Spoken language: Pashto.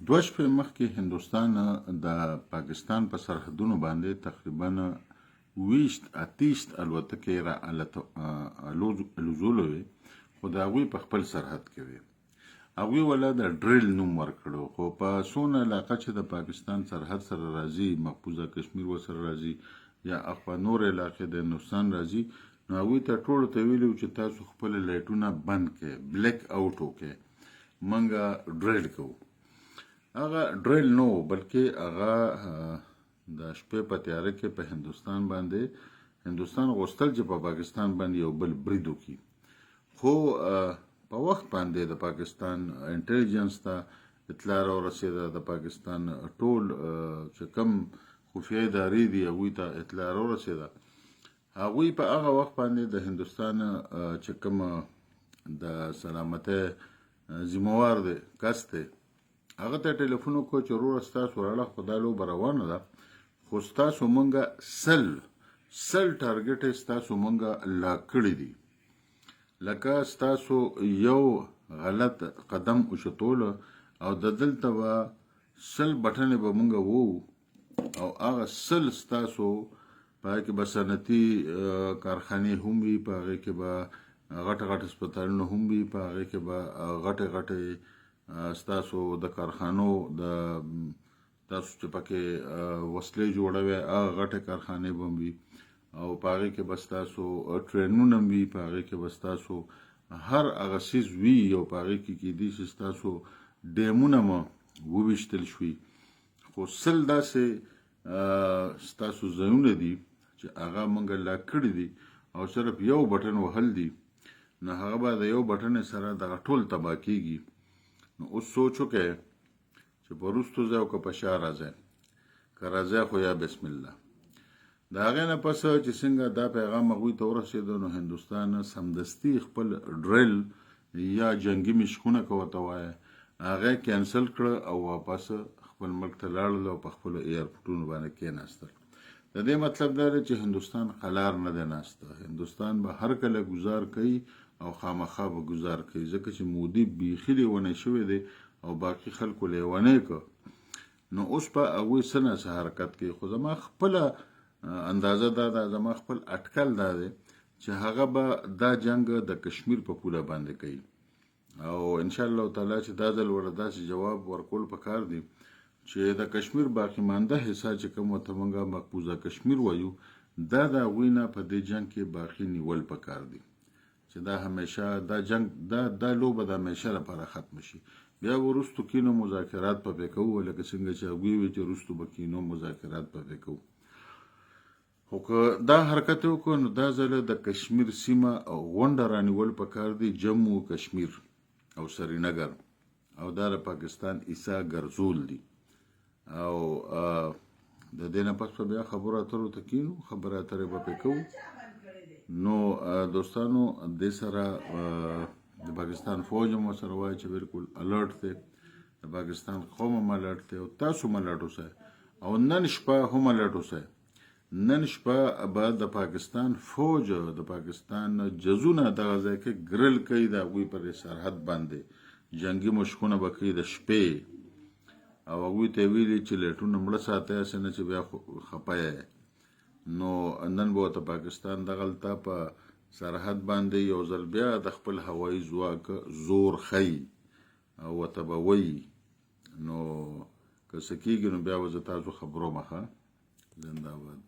دوه شپې مخکې هندوستان د پاکستان په سرحدونو باندې تقریبا 28 الوتکې را الوزولې وې، خو د هغوی په خپل سرحد کې وې. هغوی ولا د ډریل نوم ورکړو، خو په څونه علاقه چې د پاکستان سرحد سره راځي، مقبوضه کشمیر ورسره راځي یا اخوا نور علاقې د هندوستان راځي، نو هغوی ته ټولو ته ویلي وو چې تاسو خپل لایټونه بند کړئ، بلیک آوټ وکړئ، موږ ډریل کوو. هغه ډریل نه و، بلکې هغه د شپې په تیاره کې په هندوستان غوښتل چې په پاکستان باندې یو بل برید وکړي، خو په وخت باندې د پاکستان انټیلیجنس ته اطلاع راورسېده، د پاکستان ټول چې کوم خفیه ادارې دي هغوی ته اطلاع راورسېده. هغوی په هغه وخت باندې د هندوستان چې کوم د سلامتۍ ذمهوار دی کس دی، هغه ته ټلیفون وکړو چې وروره ستاسو راړه خو دا لوبه روانه ده، خو ستاسو مونږه سل ټارګټ یې ستاسو مونږه لاک کړي دي، لکه ستاسو یو غلط قدم اوچتوله او د دلته به 100 بټنې به مونږه وو، او هغه 100 ستاسو په هغې کې به صنعتي کارخانې هم وي، په هغې کې به غټ هسپتالونه هم وي، په هغې کې به غټې ستاسو د کارخانو تاسو چې پکې وسلې جوړوي هغه غټې کارخانې به هم وي، او په هغې کې به ستاسو ټرینونه هم وي، په هغې کې به ستاسو هر هغه څیز وي، او په هغې کې کیدای شي ستاسو ډیمونه مو وویشتل شوي، خو 100 داسې ستاسو ځایونه دي چې هغه موږ لاک کړي دي، او صرف یو بټن وهل دي، نو هغه به د یو بټن سره دغه ټول تباه کېږي. نو اوس سوچ وکړئ چې په وروستو ځای او که په شا راځئ، که راځئ خو یا بسم الله. د هغې نه پس چې څنګه دا پیغام هغوی ته ورسېده، نو هندوستان سمدستي خپل ډریل یا جنګي مشقونه که ورته وایه هغه کینسل کړه او واپس خپل ملک ته لاړل او په خپلو ایرپورټونو باندې کېناستل. د دې مطلب دا دی چې هندوستان قلار نه دی ناسته، هندوستان به هر کله ګزار کوي او خامخا به ګزار کوي، ځکه چې مودي بیخي لیونی شوی دی او باقي خلکو لیونی که، نو اوس به هغوی څه نه څه حرکت کوي. خو زما خپله اندازه دا ده، زما خپل اټکل دا دی چې هغه به دا جنګ د کشمیر په پوله باندې کوي، او انشاءالله تعالی چې دا ځل ورته داسې جواب ورکول پکار دی چې د کشمیر باقي مانده حصه چې کوم ورته موږ مقبوضه کشمیر وایو، دا د هغوی نه په دې جنګ کې باقي نیول پکار دی، چې دا همیشه دا جنګ دا لوبه د همیشه لپاره ختم شي. بیا وروستو کینو مذاکرات په پې کوو، لکه څنګه چې هغوی وي چې وروستو به کینو مذاکرات په پې کوو. خو که دا حرکت وکړو نو دا ځله د کشمیر سیمه غونډه رانیول پکار دی، جموں کشمیر او سرینګر، او دا د پاکستان ایسا ګرځول دي، او د دې نه پس به بیا خبرو اترو ته کینو، خبرې اترې به پې کوو. نو دوستانو دې سره د پاکستان فوج هم ورسره وایي چې بالکل الرټ دی، د پاکستان قوم هم الرټ دی، او تاسو هم الرټ اوسئ، او نن شپه هم الرټ اوسئ. نن شپه به د پاکستان فوج د پاکستان جزونه دغه ځای کې ګرل کوي، د هغوی پر سرحد باندې جنګي مشقونه به کوي د شپې، او هغوی ته یې ویلي چې لایټونه مړه ساتئ، هسې نه چې بیا خفه یې. نو نن به ورته پاکستان دغلته په سرحد باندې یو ځل بیا د خپل هوایي ځواک زور ښیي او ورته به وایي. نو که څه کېږي نو بیا به زه تاسو خبروم ښه. زنده باد.